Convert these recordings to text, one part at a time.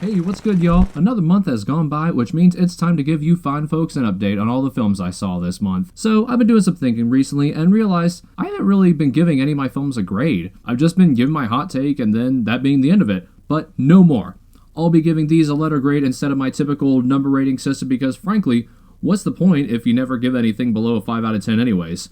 Hey, what's good, y'all? Another month has gone by, which means it's time to give you fine folks an update on all the films I saw this month. So, I've been doing some thinking recently and realized I haven't really been giving any of my films a grade. I've just been giving my hot take and then that being the end of it. But no more. I'll be giving these a letter grade instead of my typical number rating system because, frankly, what's the point if you never give anything below a 5 out of 10 anyways?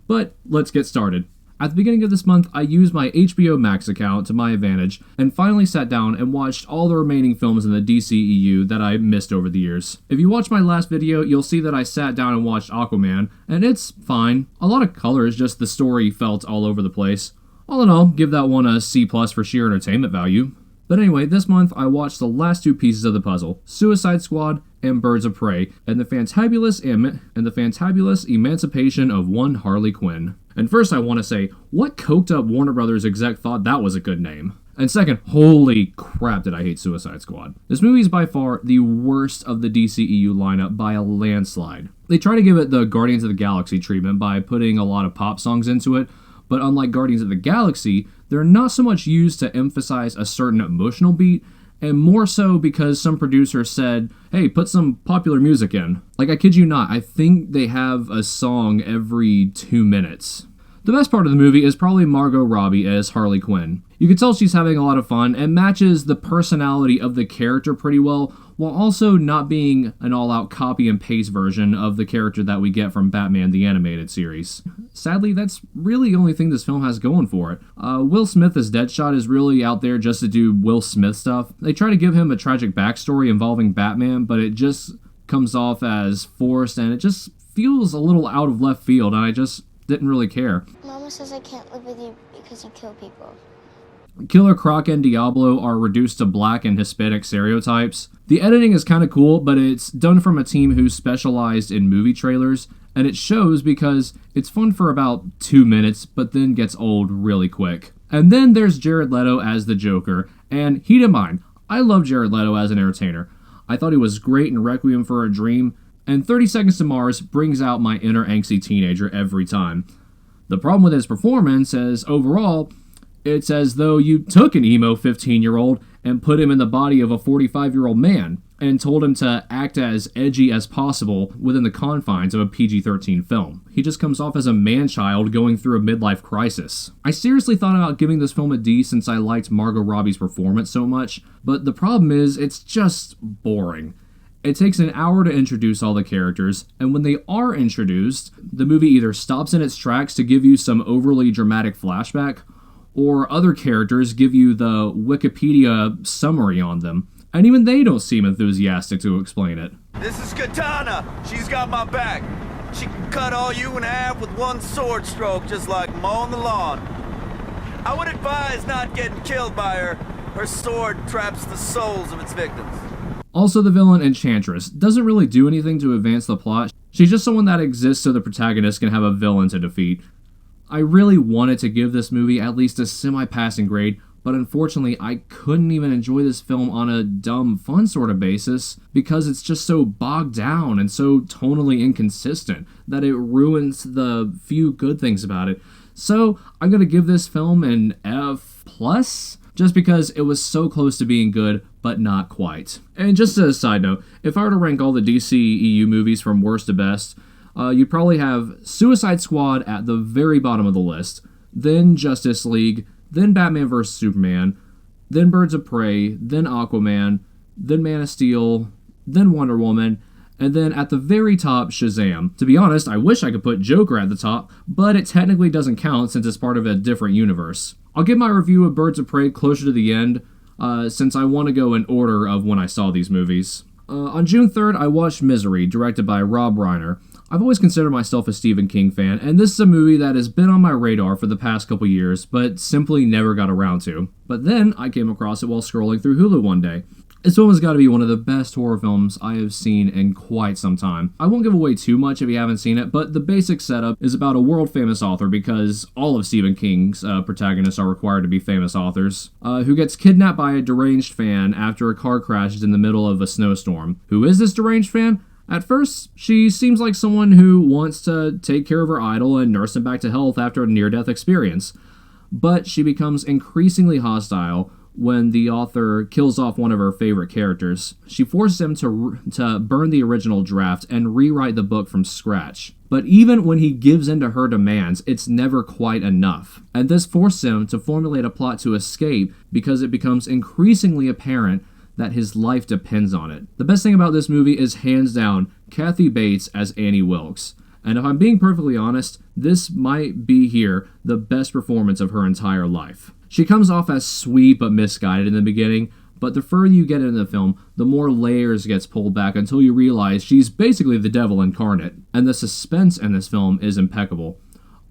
But let's get started. At the beginning of this month, I used my HBO Max account to my advantage and finally sat down and watched all the remaining films in the DCEU that I missed over the years. If you watched my last video, you'll see that I sat down and watched Aquaman, and it's fine. A lot of colors, just the story felt all over the place. All in all, give that one a C+ for sheer entertainment value. But anyway, this month I watched the last two pieces of the puzzle, Suicide Squad and Birds of Prey, and the fantabulous emancipation of one Harley Quinn. And first I want to say, what coked up Warner Brothers exec thought that was a good name? And second, holy crap did I hate Suicide Squad. This movie is by far the worst of the DCEU lineup by a landslide. They try to give it the Guardians of the Galaxy treatment by putting a lot of pop songs into it, but unlike Guardians of the Galaxy, they're not so much used to emphasize a certain emotional beat, and more so because some producer said, hey, put some popular music in. Like, I kid you not, I think they have a song every 2 minutes. The best part of the movie is probably Margot Robbie as Harley Quinn. You can tell she's having a lot of fun and matches the personality of the character pretty well, while also not being an all-out copy and paste version of the character that we get from Batman the Animated Series. Sadly, that's really the only thing this film has going for it. Will Smith as Deadshot is really out there just to do Will Smith stuff. They try to give him a tragic backstory involving Batman, but it just comes off as forced and it just feels a little out of left field, and I just didn't really care. Mama says I can't live with you because you kill people. Killer Croc and Diablo are reduced to black and Hispanic stereotypes. The editing is kind of cool, but it's done from a team who specialized in movie trailers, and it shows because it's fun for about 2 minutes, but then gets old really quick. And then there's Jared Leto as the Joker, and heed in mind, I love Jared Leto as an entertainer. I thought he was great in Requiem for a Dream, and 30 Seconds to Mars brings out my inner angsty teenager every time. The problem with his performance is, overall, it's as though you took an emo 15-year-old and put him in the body of a 45-year-old man and told him to act as edgy as possible within the confines of a PG-13 film. He just comes off as a man-child going through a midlife crisis. I seriously thought about giving this film a D since I liked Margot Robbie's performance so much, but the problem is it's just boring. It takes an hour to introduce all the characters, and when they are introduced, the movie either stops in its tracks to give you some overly dramatic flashback, or other characters give you the Wikipedia summary on them, and even they don't seem enthusiastic to explain it. This is Katana. She's got my back. She can cut all you in half with one sword stroke, just like mowing the lawn. I would advise not getting killed by her. Her sword traps the souls of its victims. Also, the villain Enchantress doesn't really do anything to advance the plot. She's just someone that exists so the protagonist can have a villain to defeat. I really wanted to give this movie at least a semi-passing grade, but unfortunately I couldn't even enjoy this film on a dumb fun sort of basis because it's just so bogged down and so tonally inconsistent that it ruins the few good things about it. So I'm going to give this film an F+, just because it was so close to being good, but not quite. And just as a side note, if I were to rank all the DCEU movies from worst to best, you'd probably have Suicide Squad at the very bottom of the list, then Justice League, then Batman vs. Superman, then Birds of Prey, then Aquaman, then Man of Steel, then Wonder Woman, and then at the very top, Shazam. To be honest, I wish I could put Joker at the top, but it technically doesn't count since it's part of a different universe. I'll give my review of Birds of Prey closer to the end, since I want to go in order of when I saw these movies. On June 3rd, I watched Misery, directed by Rob Reiner. I've always considered myself a Stephen King fan, and this is a movie that has been on my radar for the past couple years, but simply never got around to. But then, I came across it while scrolling through Hulu one day. This film has got to be one of the best horror films I have seen in quite some time. I won't give away too much if you haven't seen it, but the basic setup is about a world-famous author, because all of Stephen King's protagonists are required to be famous authors, who gets kidnapped by a deranged fan after a car crashes in the middle of a snowstorm. Who is this deranged fan? At first, she seems like someone who wants to take care of her idol and nurse him back to health after a near-death experience. But she becomes increasingly hostile when the author kills off one of her favorite characters. She forces him to burn the original draft and rewrite the book from scratch. But even when he gives in to her demands, it's never quite enough. And this forces him to formulate a plot to escape because it becomes increasingly apparent that his life depends on it. The best thing about this movie is hands down Kathy Bates as Annie Wilkes. And if I'm being perfectly honest, this might be here the best performance of her entire life. She comes off as sweet but misguided in the beginning, but the further you get into the film, the more layers gets pulled back until you realize she's basically the devil incarnate. And the suspense in this film is impeccable.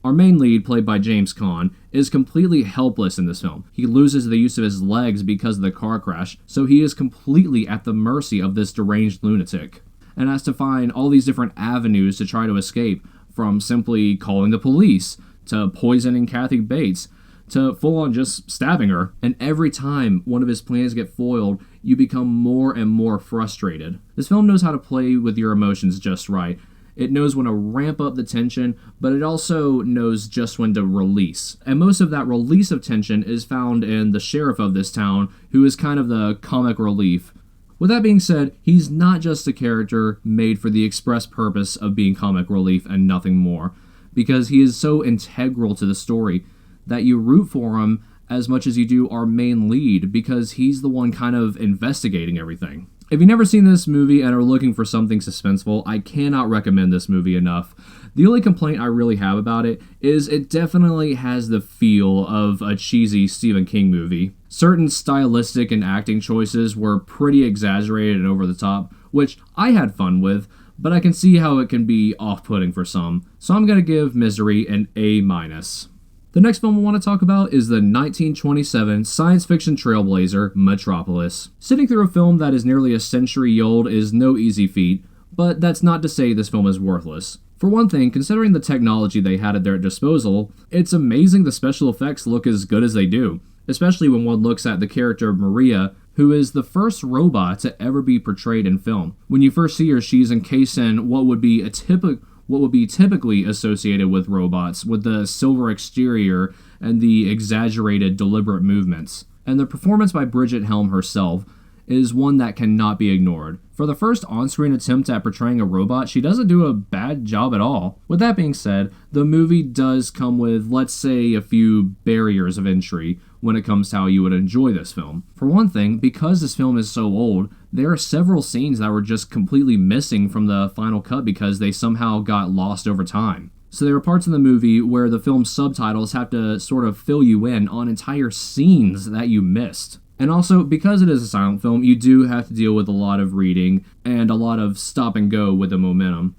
Our main lead, played by James Caan, is completely helpless in this film. He loses the use of his legs because of the car crash, so he is completely at the mercy of this deranged lunatic, and has to find all these different avenues to try to escape, from simply calling the police, to poisoning Kathy Bates, to full-on just stabbing her. And every time one of his plans get foiled, you become more and more frustrated. This film knows how to play with your emotions just right. It knows when to ramp up the tension, but it also knows just when to release. And most of that release of tension is found in the sheriff of this town, who is kind of the comic relief. With that being said, he's not just a character made for the express purpose of being comic relief and nothing more, because he is so integral to the story that you root for him as much as you do our main lead, because he's the one kind of investigating everything. If you've never seen this movie and are looking for something suspenseful, I cannot recommend this movie enough. The only complaint I really have about it is it definitely has the feel of a cheesy Stephen King movie. Certain stylistic and acting choices were pretty exaggerated and over the top, which I had fun with, but I can see how it can be off-putting for some, so I'm going to give Misery an A-. The next film I want to talk about is the 1927 science fiction trailblazer Metropolis. Sitting through a film that is nearly a century old is no easy feat, but that's not to say this film is worthless. For one thing, considering the technology they had at their disposal, it's amazing the special effects look as good as they do, especially when one looks at the character Maria, who is the first robot to ever be portrayed in film. When you first see her, she's encased in what would be typically associated with robots, with the silver exterior and the exaggerated, deliberate movements. And the performance by Bridget Helm herself is one that cannot be ignored. For the first on-screen attempt at portraying a robot, she doesn't do a bad job at all. With that being said, the movie does come with, let's say, a few barriers of entry when it comes to how you would enjoy this film. For one thing, because this film is so old, there are several scenes that were just completely missing from the final cut because they somehow got lost over time. So there are parts in the movie where the film's subtitles have to sort of fill you in on entire scenes that you missed. And also, because it is a silent film, you do have to deal with a lot of reading and a lot of stop and go with the momentum.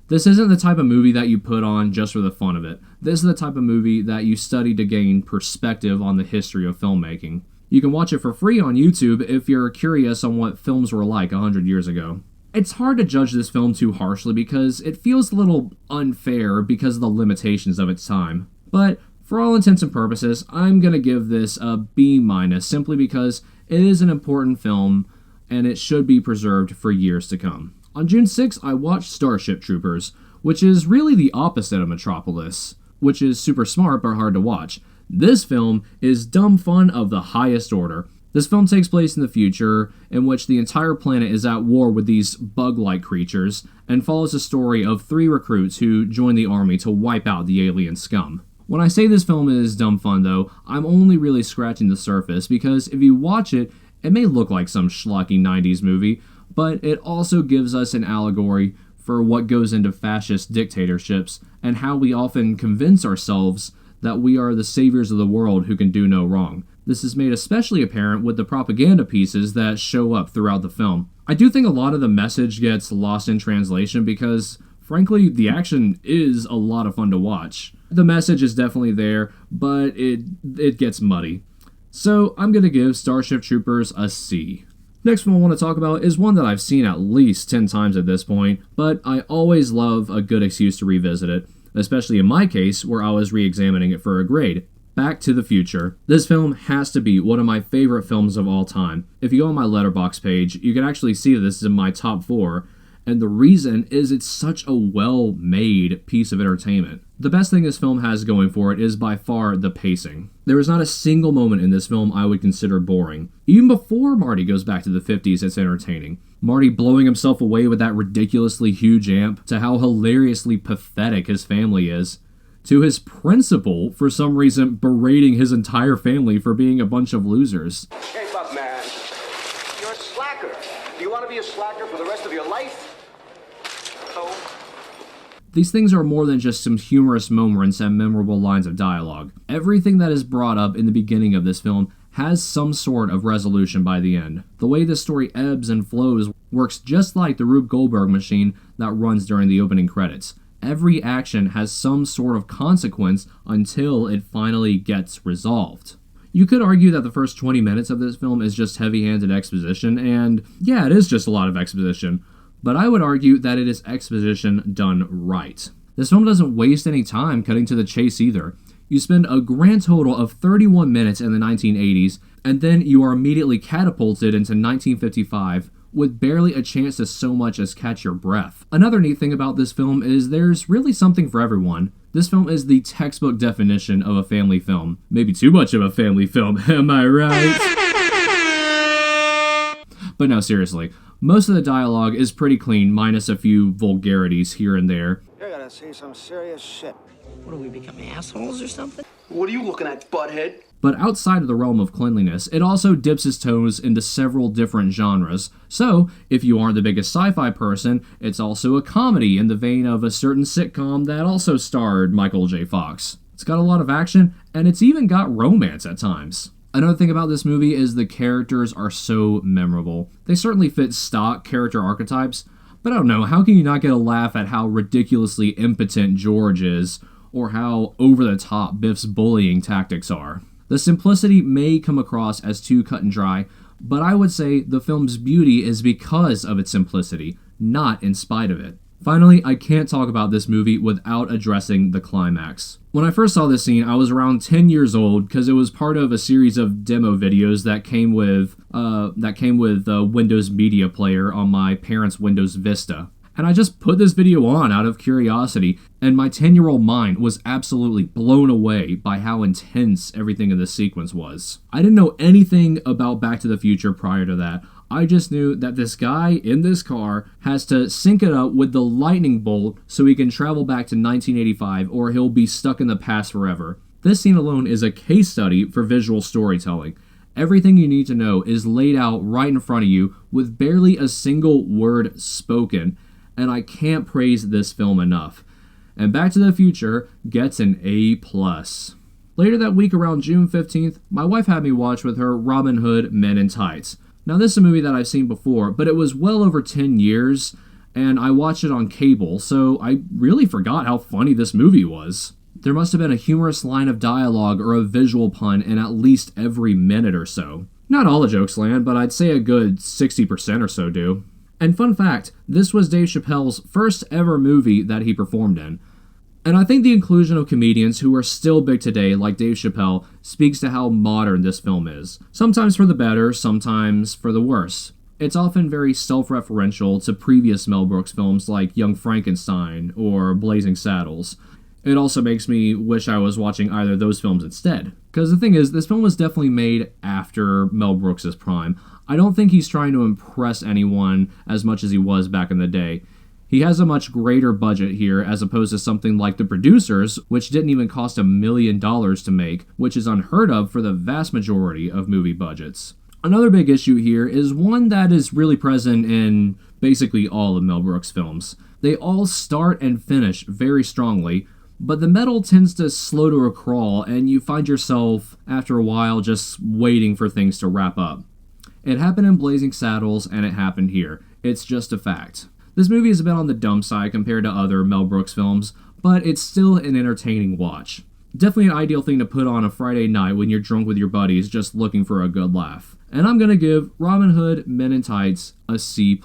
This isn't the type of movie that you put on just for the fun of it. This is the type of movie that you study to gain perspective on the history of filmmaking. You can watch it for free on YouTube if you're curious on what films were like 100 years ago. It's hard to judge this film too harshly because it feels a little unfair because of the limitations of its time. But for all intents and purposes, I'm going to give this a B- simply because it is an important film and it should be preserved for years to come. On June 6th, I watched Starship Troopers, which is really the opposite of Metropolis, which is super smart but hard to watch. This film is dumb fun of the highest order. This film takes place in the future, in which the entire planet is at war with these bug-like creatures, and follows the story of 3 recruits who join the army to wipe out the alien scum. When I say this film is dumb fun, though, I'm only really scratching the surface, because if you watch it, it may look like some schlocky 90s movie, but it also gives us an allegory for what goes into fascist dictatorships, and how we often convince ourselves that we are the saviors of the world who can do no wrong. This is made especially apparent with the propaganda pieces that show up throughout the film. I do think a lot of the message gets lost in translation because, frankly, the action is a lot of fun to watch. The message is definitely there, but it gets muddy. So I'm going to give Starship Troopers a C. Next one I want to talk about is one that I've seen at least 10 times at this point, but I always love a good excuse to revisit it, especially in my case where I was re-examining it for a grade. Back to the Future. This film has to be one of my favorite films of all time. If you go on my Letterboxd page, you can actually see that this is in my top 4, And the reason is it's such a well-made piece of entertainment. The best thing this film has going for it is by far the pacing. There is not a single moment in this film I would consider boring. Even before Marty goes back to the 50s, it's entertaining. Marty blowing himself away with that ridiculously huge amp, to how hilariously pathetic his family is, to his principal, for some reason, berating his entire family for being a bunch of losers. Shape up, man. You're a slacker. Do you want to be a slacker for the rest of your life? No. These things are more than just some humorous moments and memorable lines of dialogue. Everything that is brought up in the beginning of this film has some sort of resolution by the end. The way the story ebbs and flows works just like the Rube Goldberg machine that runs during the opening credits. Every action has some sort of consequence until it finally gets resolved. You could argue that the first 20 minutes of this film is just heavy-handed exposition, and yeah, it is just a lot of exposition, but I would argue that it is exposition done right. This film doesn't waste any time cutting to the chase either. You spend a grand total of 31 minutes in the 1980s, and then you are immediately catapulted into 1955 with barely a chance to so much as catch your breath. Another neat thing about this film is there's really something for everyone. This film is the textbook definition of a family film. Maybe too much of a family film, am I right? But no, seriously. Most of the dialogue is pretty clean, minus a few vulgarities here and there. You're gonna see some serious shit. What, do we become assholes or something? What are you looking at, butthead? But outside of the realm of cleanliness, it also dips its toes into several different genres. So, if you aren't the biggest sci-fi person, it's also a comedy in the vein of a certain sitcom that also starred Michael J. Fox. It's got a lot of action, and it's even got romance at times. Another thing about this movie is the characters are so memorable. They certainly fit stock character archetypes, but I don't know, how can you not get a laugh at how ridiculously impotent George is, or how over-the-top Biff's bullying tactics are? The simplicity may come across as too cut and dry, but I would say the film's beauty is because of its simplicity, not in spite of it. Finally, I can't talk about this movie without addressing the climax. When I first saw this scene, I was around 10 years old because it was part of a series of demo videos that came with Windows Media Player on my parents' Windows Vista. And I just put this video on out of curiosity, and my 10-year-old mind was absolutely blown away by how intense everything in this sequence was. I didn't know anything about Back to the Future prior to that. I just knew that this guy in this car has to sync it up with the lightning bolt so he can travel back to 1985 or he'll be stuck in the past forever. This scene alone is a case study for visual storytelling. Everything you need to know is laid out right in front of you with barely a single word spoken, and I can't praise this film enough. And Back to the Future gets an A+. Later that week, around June 15th, my wife had me watch with her Robin Hood Men in Tights. Now, this is a movie that I've seen before, but it was well over 10 years, and I watched it on cable, so I really forgot how funny this movie was. There must have been a humorous line of dialogue or a visual pun in at least every minute or so. Not all the jokes land, but I'd say a good 60% or so do. And fun fact, this was Dave Chappelle's first ever movie that he performed in. And I think the inclusion of comedians who are still big today, like Dave Chappelle, speaks to how modern this film is. Sometimes for the better, sometimes for the worse. It's often very self-referential to previous Mel Brooks films like Young Frankenstein or Blazing Saddles. It also makes me wish I was watching either of those films instead. Because the thing is, this film was definitely made after Mel Brooks' prime. I don't think he's trying to impress anyone as much as he was back in the day. He has a much greater budget here as opposed to something like The Producers, which didn't even cost $1 million to make, which is unheard of for the vast majority of movie budgets. Another big issue here is one that is really present in basically all of Mel Brooks' films. They all start and finish very strongly, but the metal tends to slow to a crawl, and you find yourself, after a while, just waiting for things to wrap up. It happened in Blazing Saddles, and it happened here. It's just a fact. This movie is a bit on the dumb side compared to other Mel Brooks films, but it's still an entertaining watch. Definitely an ideal thing to put on a Friday night when you're drunk with your buddies just looking for a good laugh. And I'm gonna give Robin Hood Men in Tights a C+.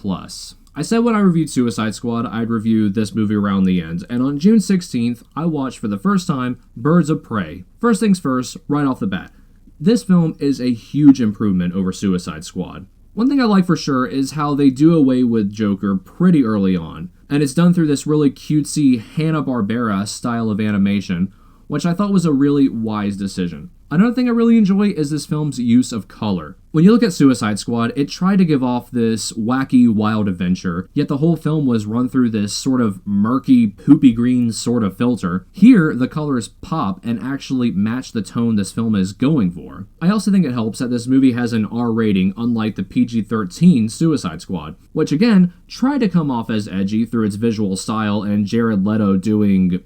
I said when I reviewed Suicide Squad, I'd review this movie around the end, and on June 16th, I watched for the first time Birds of Prey. First things first, right off the bat. This film is a huge improvement over Suicide Squad. One thing I like for sure is how they do away with Joker pretty early on, and it's done through this really cutesy Hanna-Barbera style of animation, which I thought was a really wise decision. Another thing I really enjoy is this film's use of color. When you look at Suicide Squad, it tried to give off this wacky, wild adventure, yet the whole film was run through this sort of murky, poopy green sort of filter. Here, the colors pop and actually match the tone this film is going for. I also think it helps that this movie has an R rating, unlike the PG-13 Suicide Squad, which again, tried to come off as edgy through its visual style and Jared Leto doing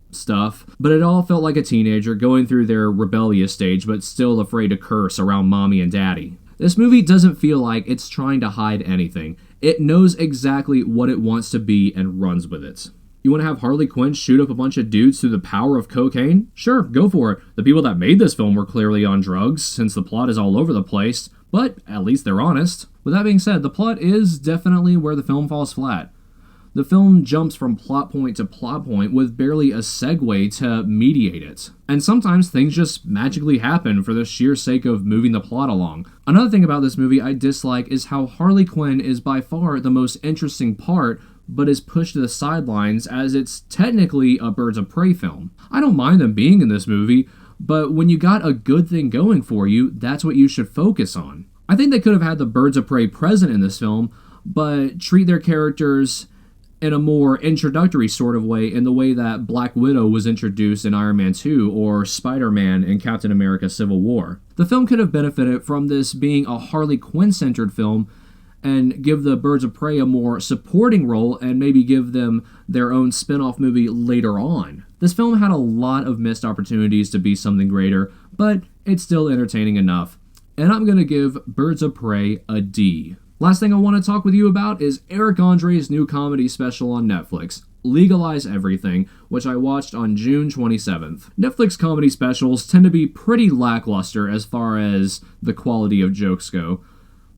stuff, but it all felt like a teenager going through their rebellious stage but still afraid to curse around mommy and daddy. This movie doesn't feel like it's trying to hide anything. It knows exactly what it wants to be and runs with it. You want to have Harley Quinn shoot up a bunch of dudes through the power of cocaine? Sure, go for it. The people that made this film were clearly on drugs, since the plot is all over the place, but at least they're honest. With that being said, the plot is definitely where the film falls flat. The film jumps from plot point to plot point with barely a segue to mediate it. And sometimes things just magically happen for the sheer sake of moving the plot along. Another thing about this movie I dislike is how Harley Quinn is by far the most interesting part, but is pushed to the sidelines as it's technically a Birds of Prey film. I don't mind them being in this movie, but when you got a good thing going for you, that's what you should focus on. I think they could have had the Birds of Prey present in this film, but treat their characters in a more introductory sort of way, in the way that Black Widow was introduced in Iron Man 2 or Spider-Man in Captain America Civil War. The film could have benefited from this being a Harley Quinn-centered film and give the Birds of Prey a more supporting role and maybe give them their own spin-off movie later on. This film had a lot of missed opportunities to be something greater, but it's still entertaining enough. And I'm going to give Birds of Prey a D. Last thing I want to talk with you about is Eric Andre's new comedy special on Netflix, Legalize Everything, which I watched on June 27th. Netflix comedy specials tend to be pretty lackluster as far as the quality of jokes go,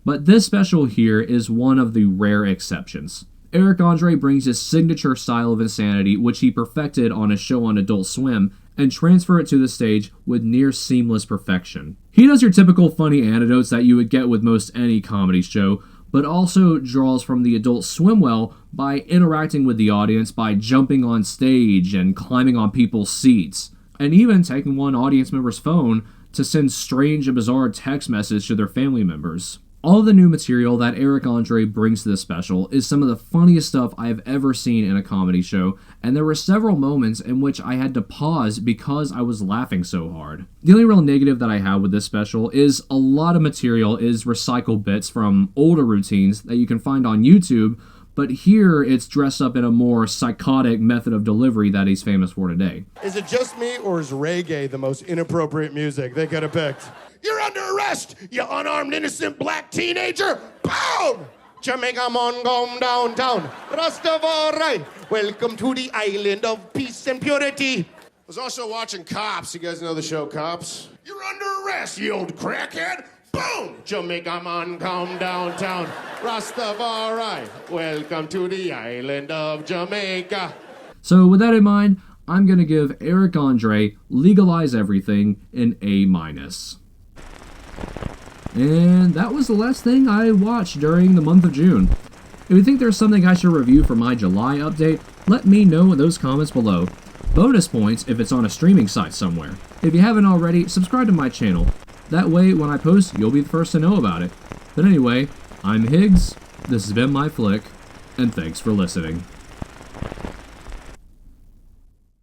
but this special here is one of the rare exceptions. Eric Andre brings his signature style of insanity, which he perfected on a show on Adult Swim, and transfer it to the stage with near seamless perfection. He does your typical funny anecdotes that you would get with most any comedy show, but also draws from the Adult Swim well by interacting with the audience by jumping on stage and climbing on people's seats, and even taking one audience member's phone to send strange and bizarre text messages to their family members. All of the new material that Eric Andre brings to this special is some of the funniest stuff I have ever seen in a comedy show, and there were several moments in which I had to pause because I was laughing so hard. The only real negative that I have with this special is a lot of material is recycled bits from older routines that you can find on YouTube, but here it's dressed up in a more psychotic method of delivery that he's famous for today. Is it just me, or is reggae the most inappropriate music they could have picked? You're under arrest, you unarmed, innocent black teenager! Boom! Jamaica man come downtown. Rastafari, welcome to the island of peace and purity. I was also watching Cops. You guys know the show Cops? You're under arrest, you old crackhead! Boom! Jamaica man come downtown. Rastafari, welcome to the island of Jamaica. So with that in mind, I'm gonna give Eric Andre Legalize Everything an A-. And that was the last thing I watched during the month of June. If you think there's something I should review for my July update, let me know in those comments below. Bonus points if it's on a streaming site somewhere. If you haven't already, subscribe to my channel. That way, when I post, you'll be the first to know about it. But anyway, I'm Higgs, this has been my flick, and thanks for listening.